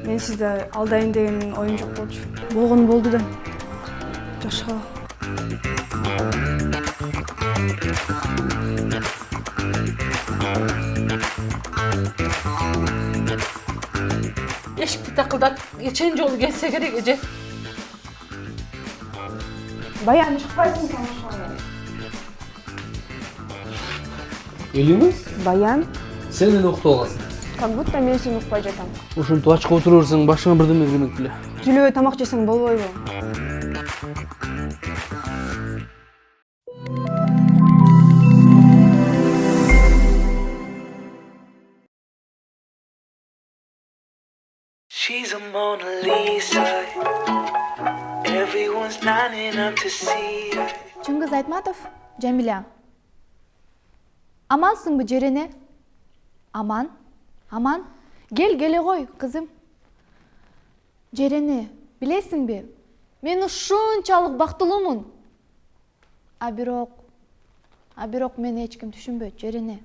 Мен сизди алдайын деген оюм жок болчу. Болгону болду да. Жашка. Eşikti takıldat. Geçen yolu geçse gerek Ece. Баян, чыкпайсың тамашага. Элина, Баян, сен мени уктап аласың. как будто мен сени укпай жатам. Ушинтип ачык отура берсең, башыңа бирдеме кирмек беле. Сүйлөбөй тамак жесең болбойбу? She's a Mona Lisa. Everyone's lining up to see her. Чыңгыз Айтматов, Жамиля. Амансыңбы жерене? Аман? Аман? Келе ғой, кызым. Жерене, билесиңби? Мен ушунчалык бактылуумун. А бирок мени эч ким түшүнбөйт, жерене.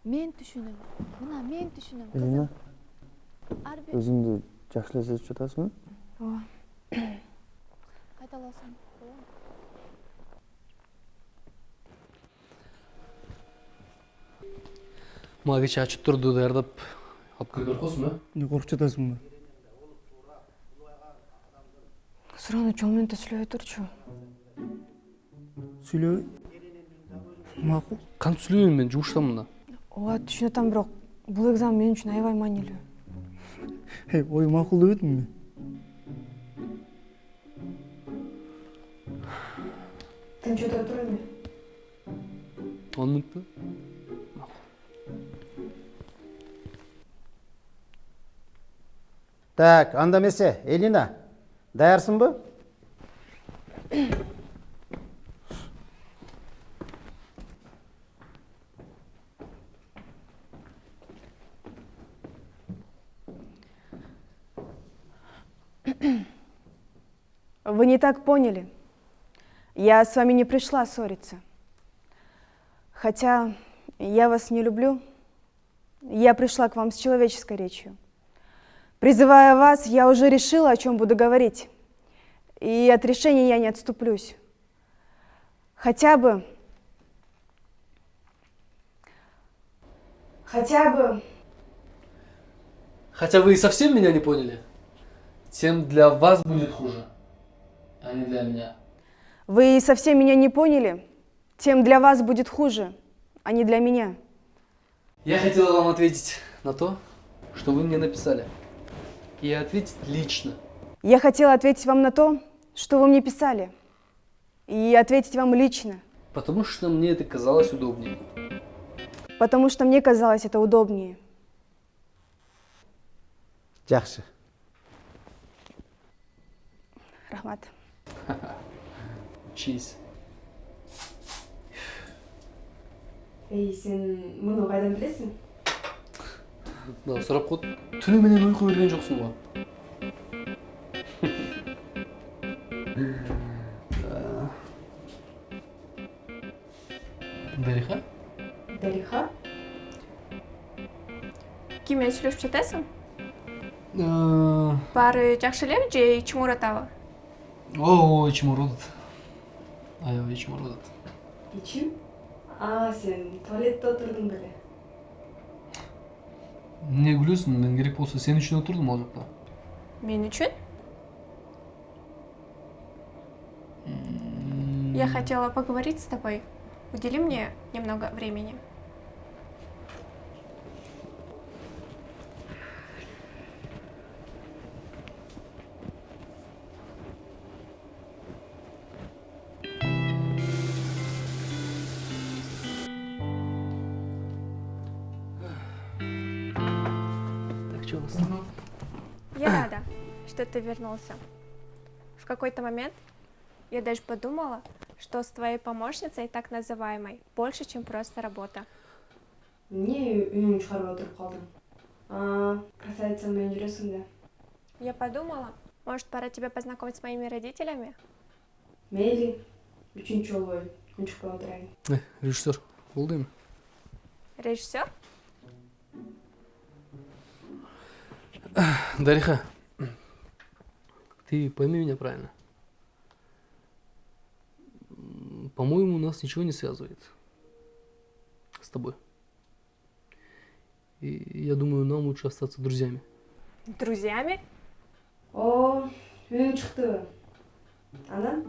Мен түшүнөм. Мына мен түшүнөм. Элина, өзүңдү жакшы эле сезип жатасыңбы? Ооба. Кайталасаң. Мага кече ачып турду даярдап алып келип койсуң, Эмне коркуп жатасыңбы? Суроону чоң менте сүйлөбөй турчу. Сүйлөбөй. Макул. Кантип сүйлөйм мен, жумуштамын да. Ооба, түшүнүп атам, бирок бул экзамен мен үчүн аябай маанилүү. Ой, макул дебедимби? Тынч отура тур эми. 10 мүнөттө. Так, анда эмесе, Элина, даярсыңбы? Вы не так поняли. Я с вами не пришла ссориться. Хотя я вас не люблю, я пришла к вам с человеческой речью. Призывая вас, я уже решила, о чем буду говорить. И от решения я не отступлюсь. Хотя бы... Хотя вы и совсем меня не поняли, тем для вас будет хуже, а не для меня. Вы совсем меня не поняли, тем для вас будет хуже, а не для меня. Я хотела вам ответить на то, что вы мне написали. И ответить лично. Я хотела ответить вам на то, что вы мне писали. И ответить вам лично. Потому что мне это казалось удобнее. Потому что мне казалось это удобнее. Жакшы. Рахмат. Чиз. Эй, сен муну кайдан билесиң? Да, сурап кот. Түнү менен уйку берген жоксуң го. Дариха? Дариха? Ким менен сүйлөшүп жатасың? Баары жакшы элеби же ичиң ооратабы? О, ичим оорудат. Аябай ичим оорудат. Ичим? Сен туалетте отурдуң беле. Эмне күлөсүң? Мен керек болсо сен үчүн отурдум ал жакта. Мен үчүн? Я хотела поговорить с тобой. Удели мне немного времени. Я рада, что ты вернулся. В какой-то момент я даже подумала, что с твоей помощницей, так называемой, больше, чем просто работа. Эмне үнүңдү чыгарып отуруп калдың? Красавица менен жүрөсүң да. Я подумала, может, пора тебя познакомить с моими родителями? Мейли, үчүнчү жолу күн чыкпай отурайын. Режиссер, болду эми. Режиссер? Дариха, ты пойми меня правильно. По-моему, нас ничего не связывает с тобой. И я думаю, нам лучше остаться друзьями. Друзьями? О, үйің шықты. Анан,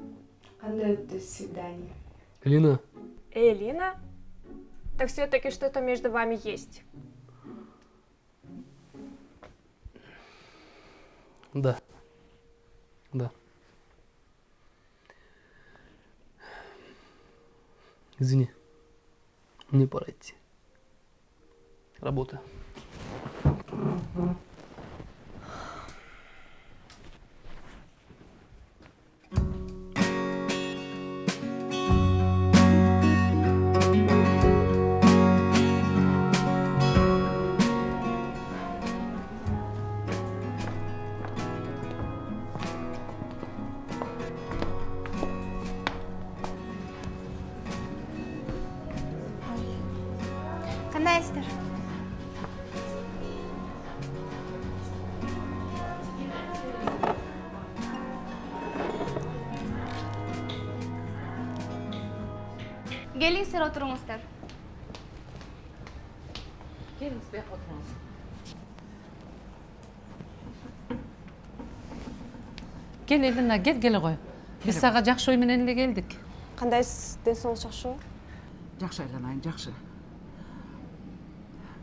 қандай өтті свидание? Лина, Элина? Так все-таки что-то между вами есть. да. Да. Извини, мне пора идти. Работа. Қандайсыздар? Келіңіздер отырыңыздар. Келіңіз, bu yoqqa o'tiramiz. Gel Elina, gel ғой. Biz sağa жақсы ой менен эле келдик. Қандайсыз, денсаулық жақсы ғой? Жақсы айланайын, жақсы.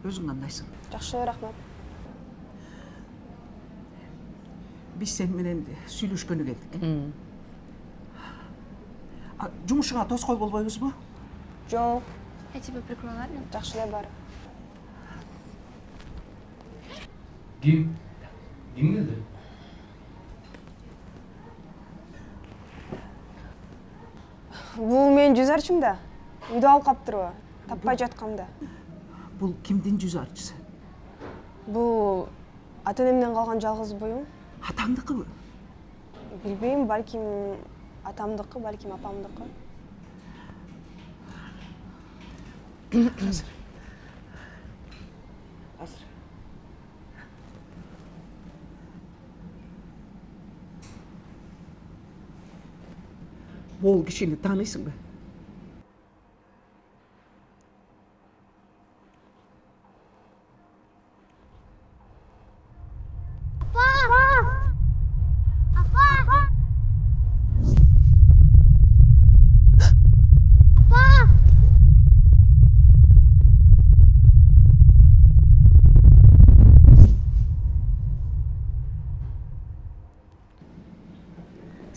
Өзің қандайсың? Жақсы, рахмет. Біз сен менен сүйлөшкөнү келдик. Жұмышыңа тоскоол болбойбуз бу? Жоқ, Я тебя прикрою, ладно? жақшылай бар. Ким? Ким келді? Бұл мен жүз арчымда. Үйді алып қаптыры, таппай жатқамда. Бұл кимдин жүз арчысы? Бұл ата-енемнен қалған жалғыз бойым. Атаңдыкы бу? Білбеймін, балким атамдықы, балким апамдықы. Азыр. Ол кишини тааныйсың ба?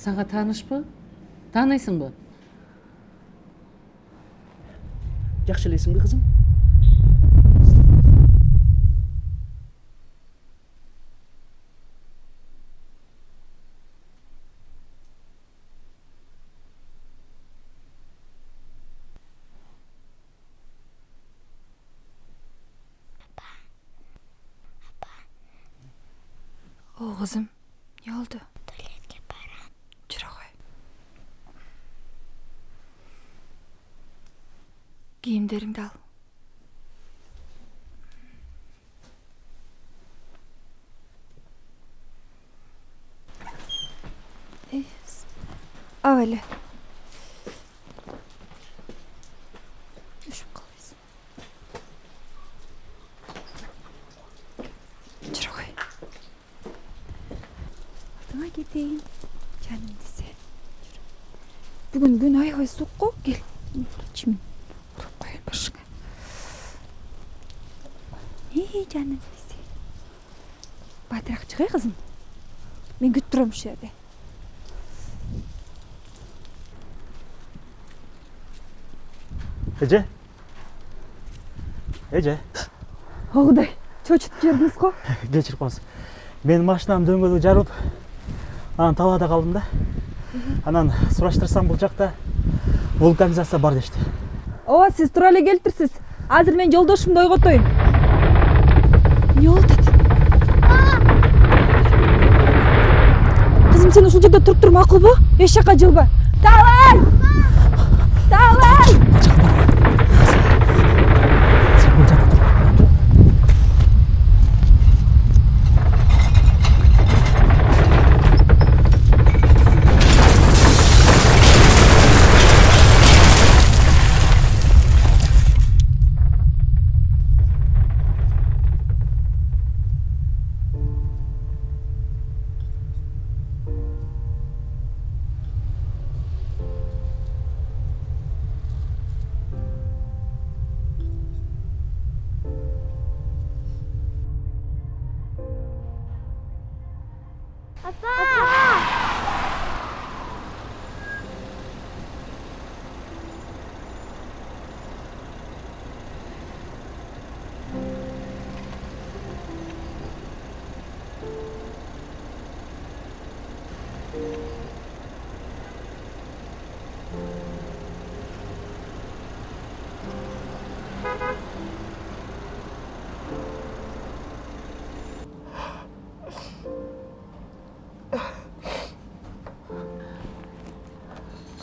Сага таанышпы? Таанайсыңбы? Жакшы элесиңби, кызым? О, қызым, не oldu? Жүре ғой. Киімдеріңді ал. Ал әлі. Үшіп қалайсың. Жүре ғой. Артыңа кетейін. Жаным десе. Бүгін күн ай суық қой. Кел. Чимен. Тұрып қойын башыңа. Жаным десе. Батырақ шығай қызым. Мен күтіп тұрам осы жерде. Эже? Эже? Оғдай, чөчіп жердіңіз қой. Кечирип коңуз. Мен машинамды дөңгөлүк жарып, анан талаада калдым да. Анан сураштырсам бул жакта вулканизация бар дешти. Ооба, сиз тура эле келиптирсиз. Азыр мен жолдошумду ойготоюн. Не болду? Кызым, сен ушул жерде туруп тур, макулбу? Эч жакка жылба. Талай! Талай! Сен бул жакта тур.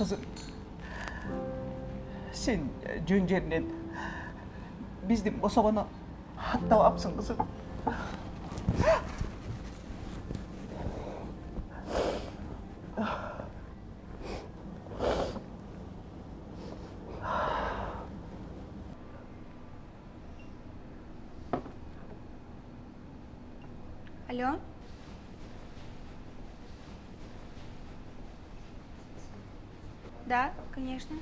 Kızım. Sen jön жерінен біздің босағаны аттап апсың kızım. Алло? Да, конечно.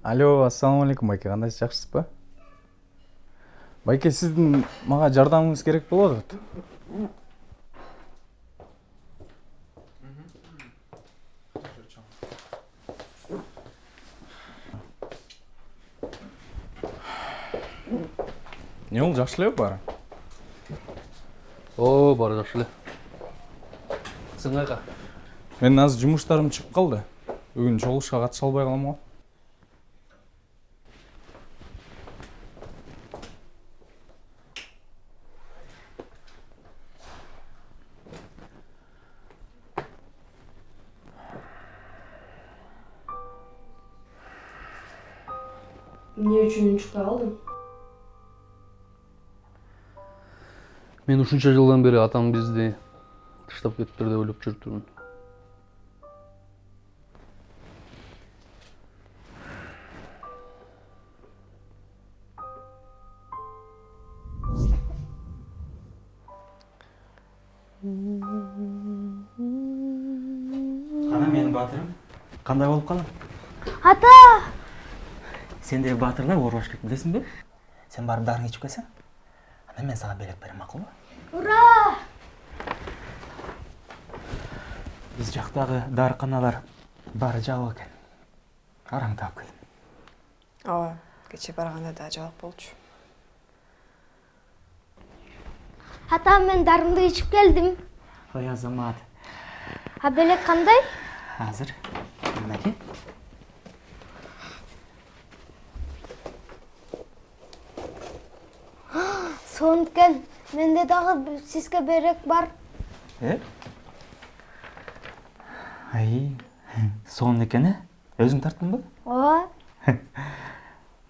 Алло, ассалаумалейкум байке, қандайсыз, жақсысыз ба? Байке, сіздің маға жардамыңыз керек болады. Не ол, жақсы эле бары? О, бары жақсы эле. Сен қайда? Мен азыр жумуштарым чыгып калды. Бүгүн чогулушка катыша албай калам го. Эмне үчүн чыкпай калдың? Мен ушунча жылдан бери атам бизди таштап кетиптир деп ойлоп жүрүптүрмүн. Ана менің батырым. Қандай болып қалың? Ата! Сендегі батырлар орбаш керек, білесің бе? Сен барып дарың ішіп келсең, ана мен саған белек берем, мақұл ба? Ура! Біз жақтағы дарықаналар бары жабық екен. Араңды алып кел. Ооба, кечээ барганда да жабык болчу. Ата, мен дарымды içip келдим. Ой, Азамат. А белек кандай? Азыр. Мінеки. Сонткен, менде дагы сизге белек бар. Ай, соның екені? Өзің тарттың ба? Ооба.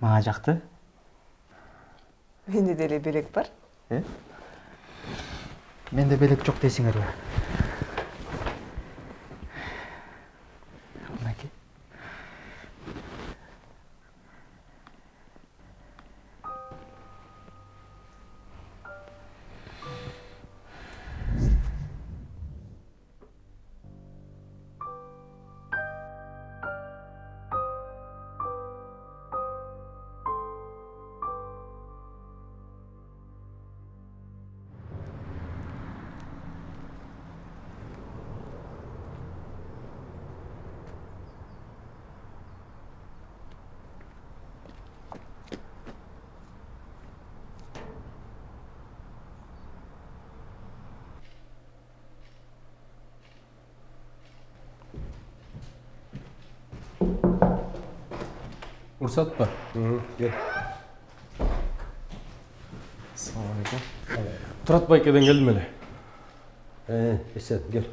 Мага жақты. Менде деле белек бар. Менде белек жоқ дейсіңер бе? Мінеки. Фурсат па? Кел. Ассалаумалейкум. Турат байкеден келдим эле. Esen, gel.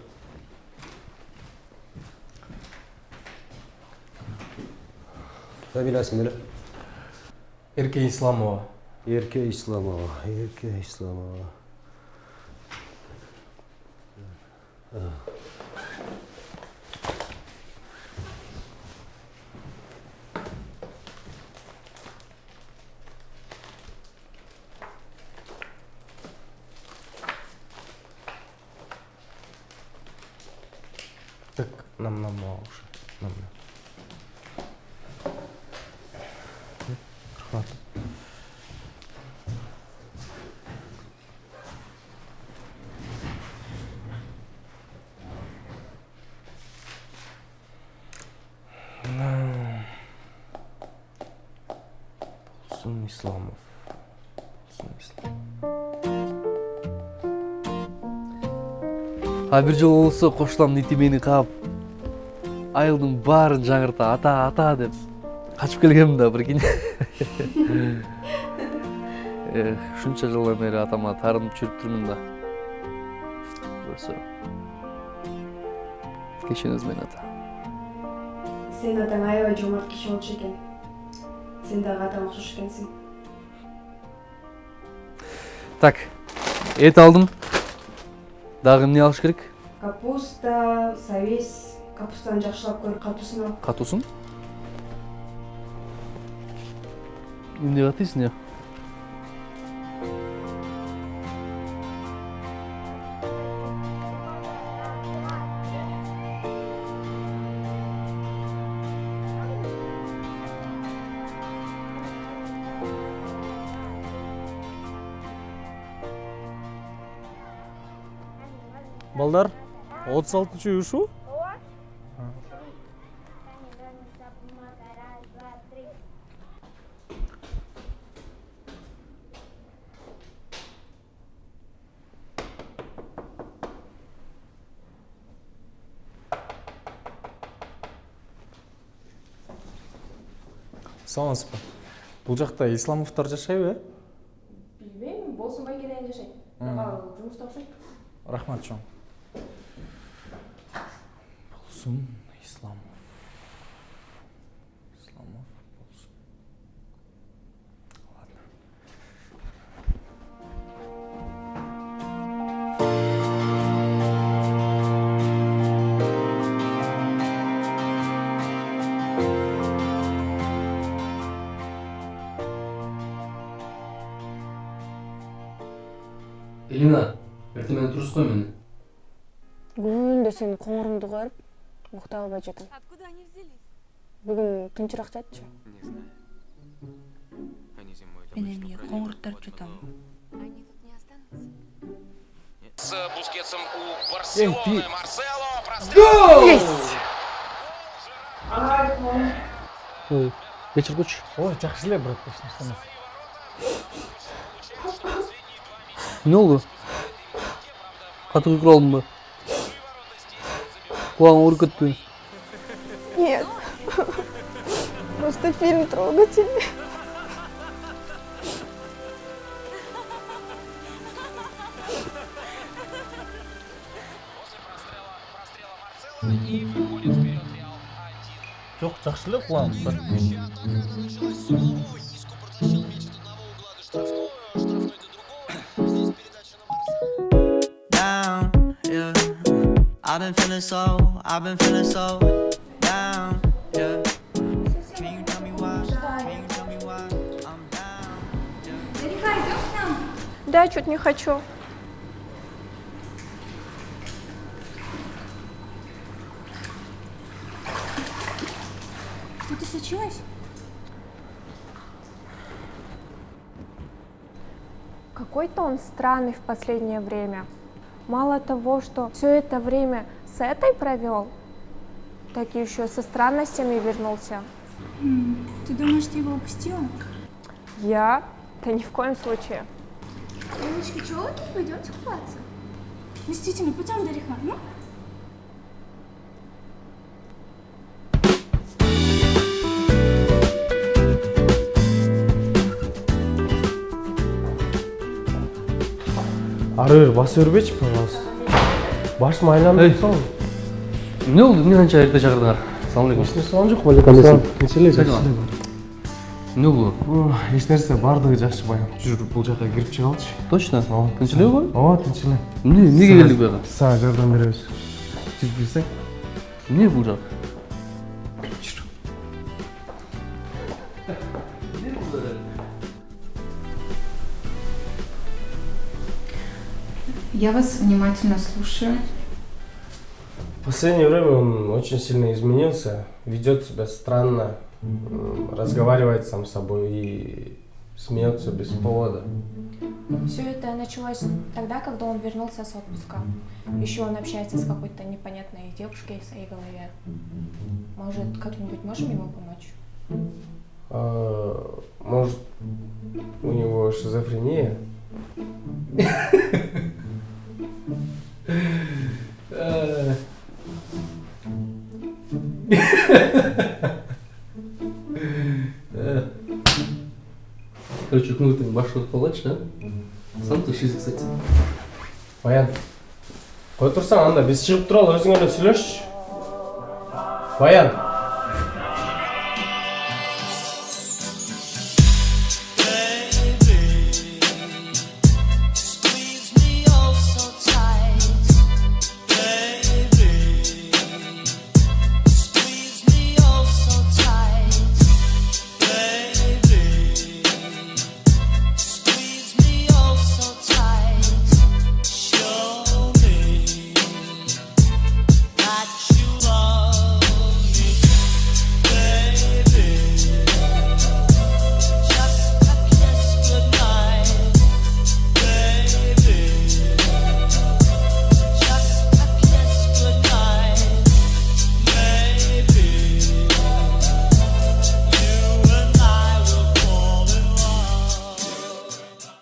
Familiyasın böyle. Эрке Исламова. Erke İslamova, Erke İslamova. Так, нам уже. Рахмат. Болсун Исламов. А бир жолу болсо кошуламдын ити мени каап айылдын баарын жаңырта ата деп качып келгенмин да прикинь. Ушунча жылдан бери атама тарынып жүрүптүрмүн да. Болсо кечириңиз мени ата. Сен атаң аябай жомарт киши болчу экен. Сен дагы атаңа окшош экенсиң. Так, эт алдым. Дагы эмне алыш керек? Капуста, сабиз, капустаны жакшылап көр, катусын ал. Катусын? Эмне катыйсың я? Балдар, 36-чы ушу? Саламатсыз ба? Бул жакта Исламовдор жашайбы, Билбейм, болсун байкеден жашайт. Ага, жумушта окшойт. Рахмат чоң. Болсун Исламов. Болсун. Ладно. Элина, эртең туруп кой мени. Күндө сенин коңуруңду көрүп, уктап албай жатам. Откуда они взялись? Бүгүн тынчыраак жатчы. Мен эмне коңуруктар жатам. Они тут не останутся? С Бускетсом у Барселоны. Марсело, Ой, кечиргүч. Ой, жакшы эле, брат, эч нерсе эмес. Эмне болду? Катуу уйкуга алдымбы? Кулагым ооруп кетти. Нет. Просто фильм трогательный. Жок, жакшы эле кулагым. Down, yeah. I've been feeling so down, yeah. Can you tell me why? Can you tell me why I'm down? Зарека, идём к нам? Да, чуть не хочу. Что-то случилось? Какой-то он странный в последнее время. Мало того, что все это время с этой провел, так и еще со странностями вернулся. Ты думаешь, ты его упустила? Я? Да ни в коем случае. Девочки, чего вы тут пойдемте купаться? Действительно, пойдем, Дариха, ну? ары бери баса бербечи, пожалуйста. Башым айланып калды. Эмне болду? Эмне канча эрте чакырдыңар? Ассалам алейкум. Эч нерсе болгон жок, алейкум. Кече эле Эмне болду? эч нерсе, бардыгы жакшы баягы. Жүрүп бул жака кирип чыгалычы. Точно? Тынч элеби? Ооба, тынч эле. Эмнеге келдик буяка? Сага жардам беребиз. Жүрүп кирсең. Эмне бул жак? Я вас внимательно слушаю. В последнее время он очень сильно изменился, ведет себя странно, разговаривает сам с собой и смеется без повода. Все это началось тогда, когда он вернулся с отпуска. Еще он общается с какой-то непонятной девушкой в своей голове. Может, как-нибудь можем ему помочь? Может, у него шизофрения? Короче, үкмөттүн башчылык кылгачы, да? Сам шиз, кстати. Баян, кой турсаң анда, биз чыгып туралы, өзүң эле сүйлөшчү. Баян.